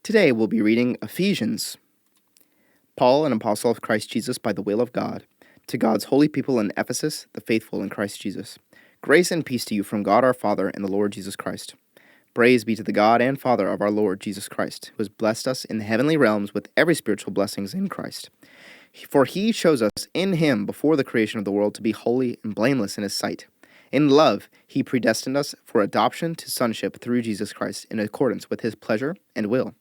Today we'll be reading Ephesians. Paul, an apostle of Christ Jesus by the will of God, to God's holy people in Ephesus, the faithful in Christ Jesus. Grace and peace to you from God our Father and the Lord Jesus Christ. Praise be to the God and Father of our Lord Jesus Christ, who has blessed us in the heavenly realms with every spiritual blessings in Christ. For he chose us in him before the creation of the world to be holy and blameless in his sight. In love, he predestined us for adoption to sonship through Jesus Christ in accordance with his pleasure and will,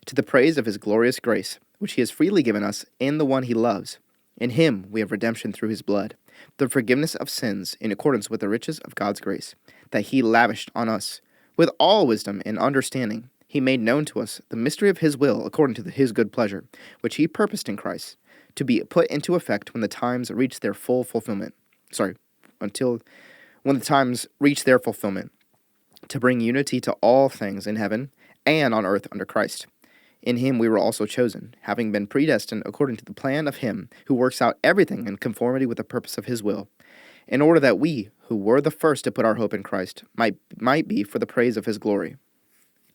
to the praise of his glorious grace, which he has freely given us in the one he loves. In him we have redemption through his blood, the forgiveness of sins in accordance with the riches of God's grace, that he lavished on us. With all wisdom and understanding, he made known to us the mystery of his will according to his good pleasure, which he purposed in Christ, to be put into effect when the times reach their full fulfillment. When the times reach their fulfillment, to bring unity to all things in heaven and on earth under Christ. In him we were also chosen, having been predestined according to the plan of him who works out everything in conformity with the purpose of his will, in order that we, who were the first to put our hope in Christ, might be for the praise of his glory.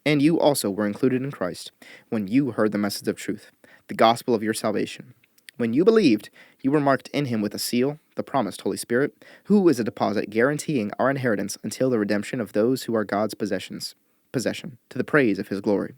And you also were included in Christ, when you heard the message of truth, the gospel of your salvation. When you believed, you were marked in him with a seal, the promised Holy Spirit, who is a deposit guaranteeing our inheritance until the redemption of those who are God's possession, to the praise of his glory.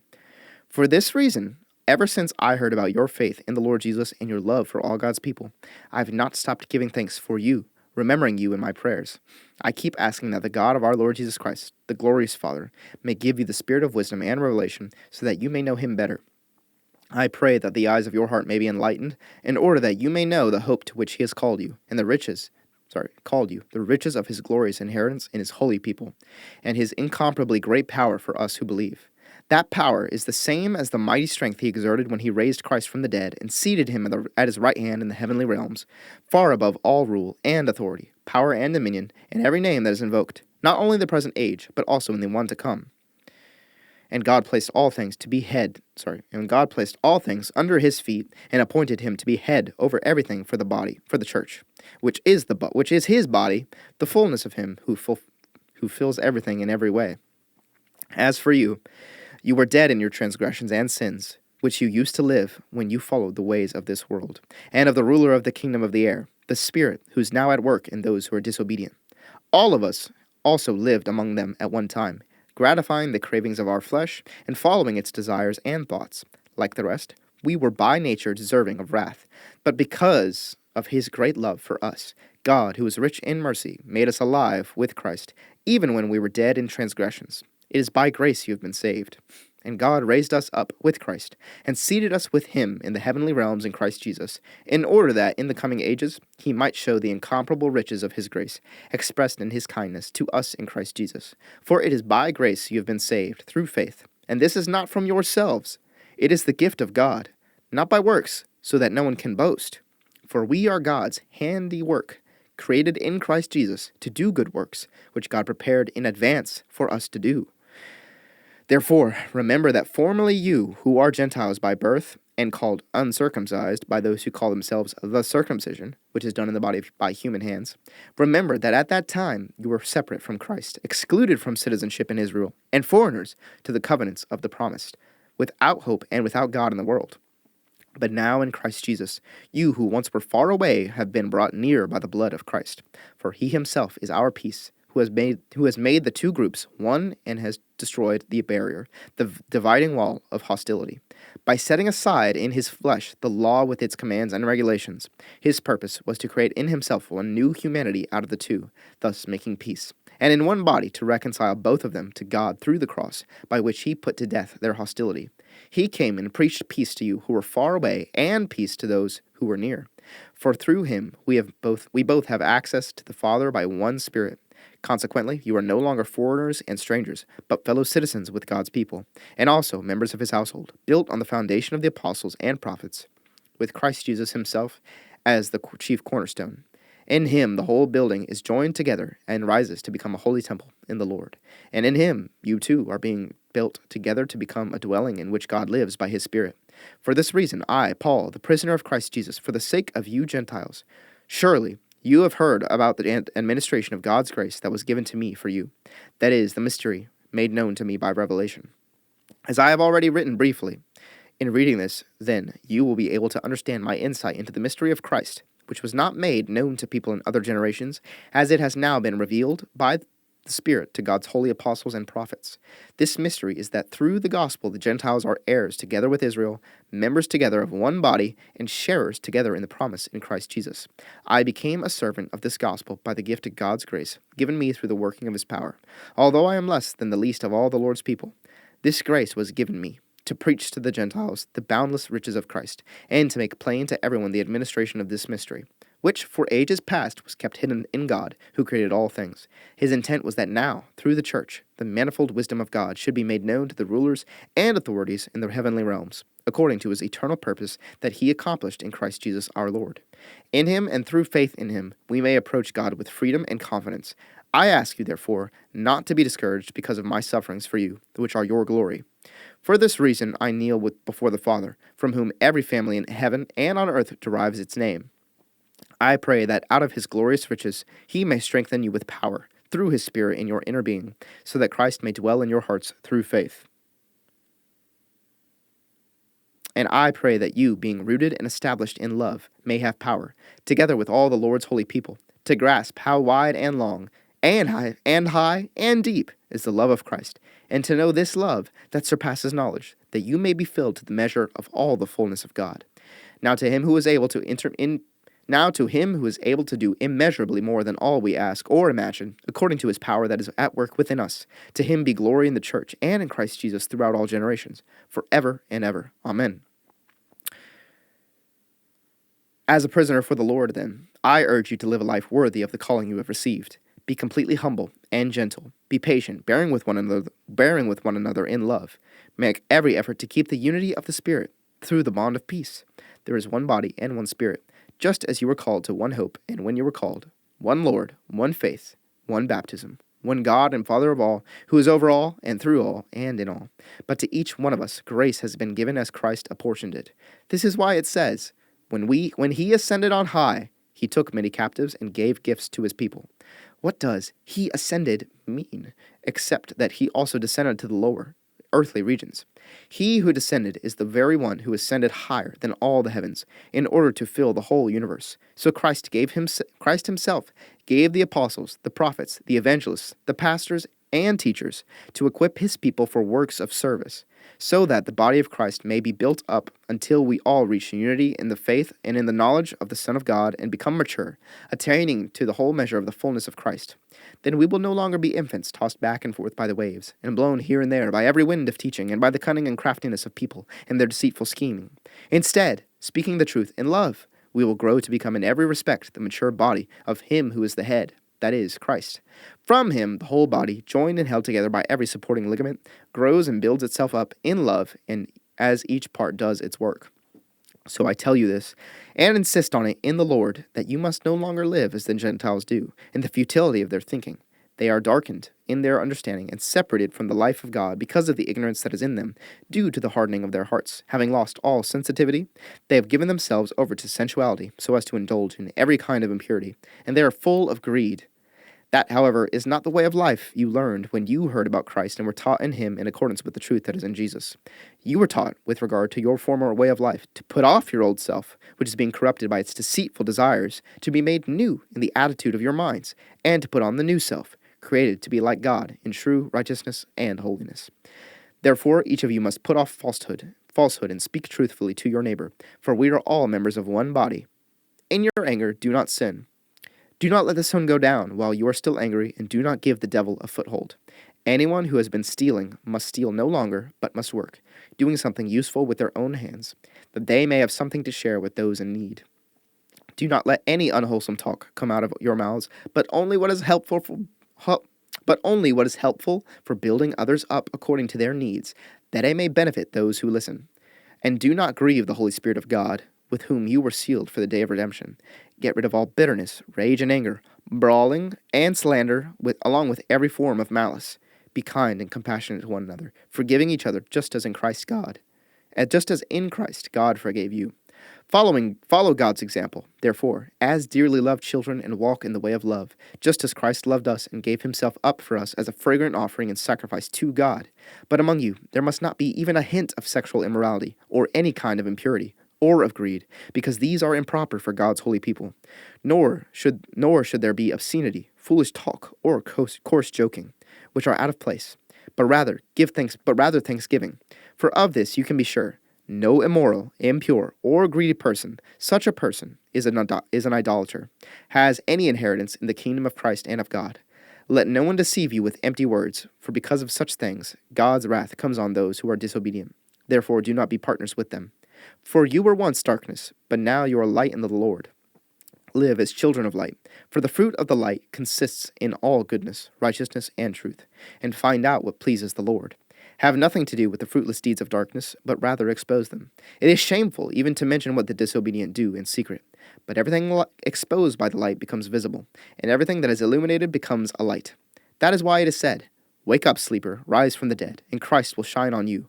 For this reason, ever since I heard about your faith in the Lord Jesus and your love for all God's people, I have not stopped giving thanks for you, remembering you in my prayers. I keep asking that the God of our Lord Jesus Christ, the glorious Father, may give you the spirit of wisdom and revelation so that you may know him better. I pray that the eyes of your heart may be enlightened, in order that you may know the hope to which he has called you, and the riches of his glorious inheritance in his holy people, and his incomparably great power for us who believe. That power is the same as the mighty strength he exerted when he raised Christ from the dead and seated him at his right hand in the heavenly realms, far above all rule and authority, power and dominion, and every name that is invoked, not only in the present age, but also in the one to come. And God placed all things under his feet, and appointed him to be head over everything for the body, for the church, which is his body, the fullness of him who fills everything in every way. As for you, you were dead in your transgressions and sins, which you used to live when you followed the ways of this world, and of the ruler of the kingdom of the air, the Spirit, who is now at work in those who are disobedient. All of us also lived among them at one time, gratifying the cravings of our flesh, and following its desires and thoughts. Like the rest, we were by nature deserving of wrath. But because of his great love for us, God, who is rich in mercy, made us alive with Christ, even when we were dead in transgressions. It is by grace you have been saved. And God raised us up with Christ, and seated us with him in the heavenly realms in Christ Jesus, in order that in the coming ages he might show the incomparable riches of his grace, expressed in his kindness to us in Christ Jesus. For it is by grace you have been saved, through faith. And this is not from yourselves. It is the gift of God, not by works, so that no one can boast. For we are God's handiwork, created in Christ Jesus to do good works, which God prepared in advance for us to do. Therefore, remember that formerly you, who are Gentiles by birth, and called uncircumcised by those who call themselves the circumcision, which is done in the body by human hands, remember that at that time you were separate from Christ, excluded from citizenship in Israel, and foreigners to the covenants of the promised, without hope and without God in the world. But now in Christ Jesus, you who once were far away have been brought near by the blood of Christ. For he himself is our peace, who has made the two groups one, and has destroyed the barrier, the dividing wall of hostility, by setting aside in his flesh the law with its commands and regulations. His purpose was to create in himself one new humanity out of the two, thus making peace, and in one body to reconcile both of them to God through the cross, by which he put to death their hostility. He came and preached peace to you who were far away, and peace to those who were near. For through him we both have access to the Father by one Spirit. Consequently, you are no longer foreigners and strangers, but fellow citizens with God's people, and also members of his household, built on the foundation of the apostles and prophets, with Christ Jesus himself as the chief cornerstone. In him the whole building is joined together and rises to become a holy temple in the Lord. And in him you too are being built together to become a dwelling in which God lives by his Spirit. For this reason I, Paul, the prisoner of Christ Jesus, for the sake of you Gentiles, surely you have heard about the administration of God's grace that was given to me for you. That is, the mystery made known to me by revelation. As I have already written briefly, in reading this, then, you will be able to understand my insight into the mystery of Christ, which was not made known to people in other generations, as it has now been revealed by the Spirit to God's holy apostles and prophets. This mystery is that through the gospel the Gentiles are heirs together with Israel, members together of one body, and sharers together in the promise in Christ Jesus. I became a servant of this gospel by the gift of God's grace, given me through the working of his power. Although I am less than the least of all the Lord's people, this grace was given me to preach to the Gentiles the boundless riches of Christ, and to make plain to everyone the administration of this mystery, which for ages past was kept hidden in God, who created all things. His intent was that now, through the church, the manifold wisdom of God should be made known to the rulers and authorities in the heavenly realms, according to his eternal purpose that he accomplished in Christ Jesus our Lord. In him and through faith in him, we may approach God with freedom and confidence. I ask you, therefore, not to be discouraged because of my sufferings for you, which are your glory. For this reason I kneel before the Father, from whom every family in heaven and on earth derives its name. I pray that out of his glorious riches he may strengthen you with power, through his Spirit in your inner being, so that Christ may dwell in your hearts through faith. And I pray that you, being rooted and established in love, may have power, together with all the Lord's holy people, to grasp how wide and long, and high and deep is the love of Christ, and to know this love that surpasses knowledge, that you may be filled to the measure of all the fullness of God. Now to him who is able to do immeasurably more than all we ask or imagine, according to his power that is at work within us, to him be glory in the church and in Christ Jesus throughout all generations, forever and ever. Amen. As a prisoner for the Lord, then, I urge you to live a life worthy of the calling you have received. Be completely humble and gentle. Be patient, bearing with one another in love. Make every effort to keep the unity of the Spirit through the bond of peace. There is one body and one Spirit, just as you were called to one hope, and when you were called, one Lord, one faith, one baptism, one God and Father of all, who is over all and through all and in all. But to each one of us grace has been given as Christ apportioned it. This is why it says, when he ascended on high, he took many captives and gave gifts to his people. What does he ascended mean, except that he also descended to the lower, earthly regions? He who descended is the very one who ascended higher than all the heavens, in order to fill the whole universe. So Christ himself gave the apostles, the prophets, the evangelists, the pastors, and teachers to equip his people for works of service, so that the body of Christ may be built up until we all reach unity in the faith and in the knowledge of the Son of God and become mature, attaining to the whole measure of the fullness of Christ. Then we will no longer be infants tossed back and forth by the waves, and blown here and there by every wind of teaching and by the cunning and craftiness of people and their deceitful scheming. Instead, speaking the truth in love, we will grow to become in every respect the mature body of him who is the head, that is, Christ. From him, the whole body, joined and held together by every supporting ligament, grows and builds itself up in love, and as each part does its work. So I tell you this, and insist on it in the Lord, that you must no longer live as the Gentiles do, in the futility of their thinking. They are darkened in their understanding and separated from the life of God because of the ignorance that is in them, due to the hardening of their hearts. Having lost all sensitivity, they have given themselves over to sensuality, so as to indulge in every kind of impurity, and they are full of greed. That, however, is not the way of life you learned when you heard about Christ and were taught in him in accordance with the truth that is in Jesus. You were taught, with regard to your former way of life, to put off your old self, which is being corrupted by its deceitful desires, to be made new in the attitude of your minds, and to put on the new self, created to be like God in true righteousness and holiness. Therefore, each of you must put off falsehood, and speak truthfully to your neighbor, for we are all members of one body. In your anger, do not sin. Do not let the sun go down while you are still angry, and do not give the devil a foothold. Anyone who has been stealing must steal no longer, but must work, doing something useful with their own hands, that they may have something to share with those in need. Do not let any unwholesome talk come out of your mouths, but only what is helpful for building others up according to their needs, that it may benefit those who listen. And do not grieve the Holy Spirit of God, with whom you were sealed for the day of redemption. Get rid of all bitterness, rage, and anger, brawling, and slander, along with every form of malice. Be kind and compassionate to one another, forgiving each other, just as in Christ God forgave you. Follow God's example, therefore, as dearly loved children, and walk in the way of love, just as Christ loved us and gave himself up for us as a fragrant offering and sacrifice to God. But among you there must not be even a hint of sexual immorality, or any kind of impurity, or of greed, because these are improper for God's holy people. Nor should there be obscenity, foolish talk, or coarse joking, which are out of place, but rather thanksgiving. For of this you can be sure: no immoral, impure, or greedy person, such a person is an idolater, has any inheritance in the kingdom of Christ and of God. Let no one deceive you with empty words, for because of such things God's wrath comes on those who are disobedient. Therefore do not be partners with them. For you were once darkness, but now you are light in the Lord. Live as children of light, for the fruit of the light consists in all goodness, righteousness, and truth, and find out what pleases the Lord. Have nothing to do with the fruitless deeds of darkness, but rather expose them. It is shameful even to mention what the disobedient do in secret. But everything exposed by the light becomes visible, and everything that is illuminated becomes a light. That is why it is said, "Wake up, sleeper, rise from the dead, and Christ will shine on you."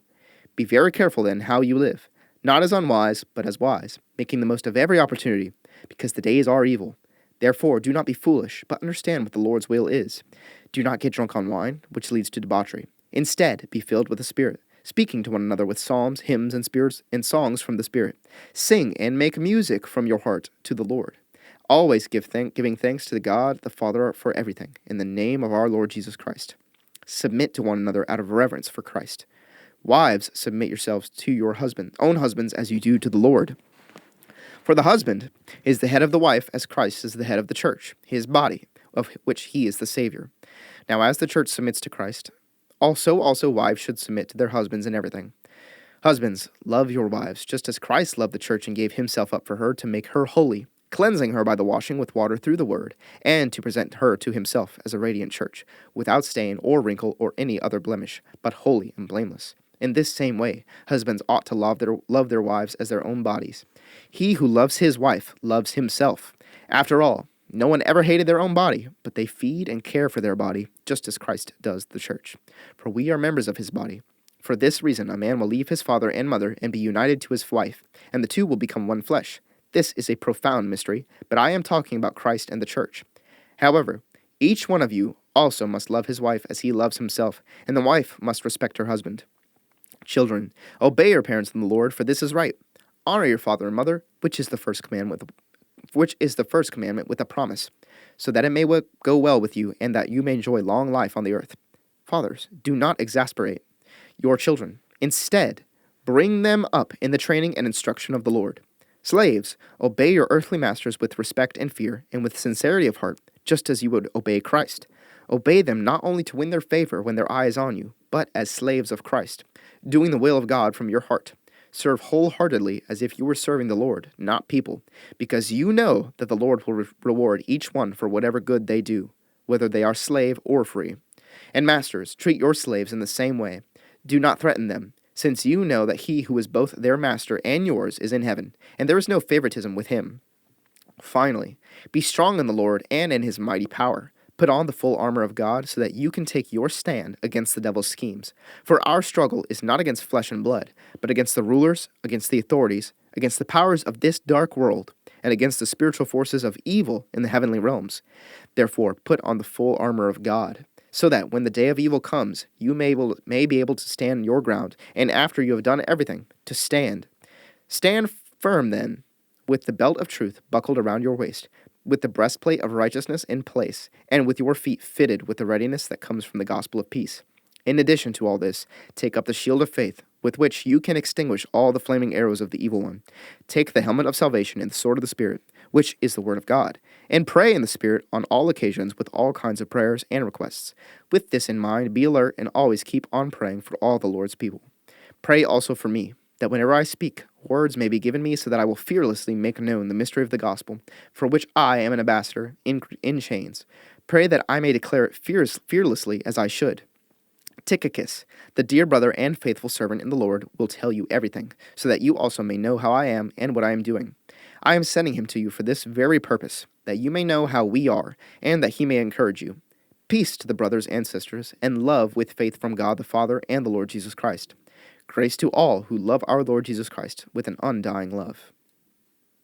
Be very careful then how you live, not as unwise, but as wise, making the most of every opportunity, because the days are evil. Therefore do not be foolish, but understand what the Lord's will is. Do not get drunk on wine, which leads to debauchery. Instead, be filled with the Spirit, speaking to one another with psalms, hymns, and songs from the Spirit. Sing and make music from your heart to the Lord. Always giving thanks to God the Father for everything, in the name of our Lord Jesus Christ. Submit to one another out of reverence for Christ. Wives, submit yourselves to your own husbands as you do to the Lord. For the husband is the head of the wife, as Christ is the head of the church, his body, of which he is the Savior. Now as the church submits to Christ, also wives should submit to their husbands in everything. Husbands, love your wives, just as Christ loved the church and gave himself up for her to make her holy, cleansing her by the washing with water through the word, and to present her to himself as a radiant church, without stain or wrinkle or any other blemish, but holy and blameless. In this same way, husbands ought to love their wives as their own bodies. He who loves his wife loves himself. After all, no one ever hated their own body, but they feed and care for their body, just as Christ does the church. For we are members of his body. For this reason, a man will leave his father and mother and be united to his wife, and the two will become one flesh. This is a profound mystery, but I am talking about Christ and the church. However, each one of you also must love his wife as he loves himself, and the wife must respect her husband. Children, obey your parents in the Lord, for this is right. Honor your father and mother, which is the first commandment with a promise, so that it may go well with you, and that you may enjoy long life on the earth. Fathers, do not exasperate your children. Instead, bring them up in the training and instruction of the Lord. Slaves, obey your earthly masters with respect and fear, and with sincerity of heart, just as you would obey Christ. Obey them not only to win their favor when their eye is on you, but as slaves of Christ, doing the will of God from your heart. Serve wholeheartedly as if you were serving the Lord, not people, because you know that the Lord will reward each one for whatever good they do, whether they are slave or free. And masters, treat your slaves in the same way. Do not threaten them, since you know that he who is both their master and yours is in heaven, and there is no favoritism with him. Finally, be strong in the Lord and in his mighty power. Put on the full armor of God so that you can take your stand against the devil's schemes. For our struggle is not against flesh and blood, but against the rulers, against the authorities, against the powers of this dark world, and against the spiritual forces of evil in the heavenly realms. Therefore, put on the full armor of God, so that when the day of evil comes, you may be able to stand your ground, and after you have done everything, to stand. Stand firm then, with the belt of truth buckled around your waist, with the breastplate of righteousness in place, and with your feet fitted with the readiness that comes from the gospel of peace. In addition to all this, take up the shield of faith, with which you can extinguish all the flaming arrows of the evil one. Take the helmet of salvation and the sword of the Spirit, which is the word of God, and pray in the Spirit on all occasions with all kinds of prayers and requests. With this in mind, be alert and always keep on praying for all the Lord's people. Pray also for me, that whenever I speak, words may be given me so that I will fearlessly make known the mystery of the gospel, for which I am an ambassador in chains. Pray that I may declare it fearlessly as I should. Tychicus, the dear brother and faithful servant in the Lord, will tell you everything, so that you also may know how I am and what I am doing. I am sending him to you for this very purpose, that you may know how we are, and that he may encourage you. Peace to the brothers and sisters, and love with faith from God the Father and the Lord Jesus Christ. Grace to all who love our Lord Jesus Christ with an undying love.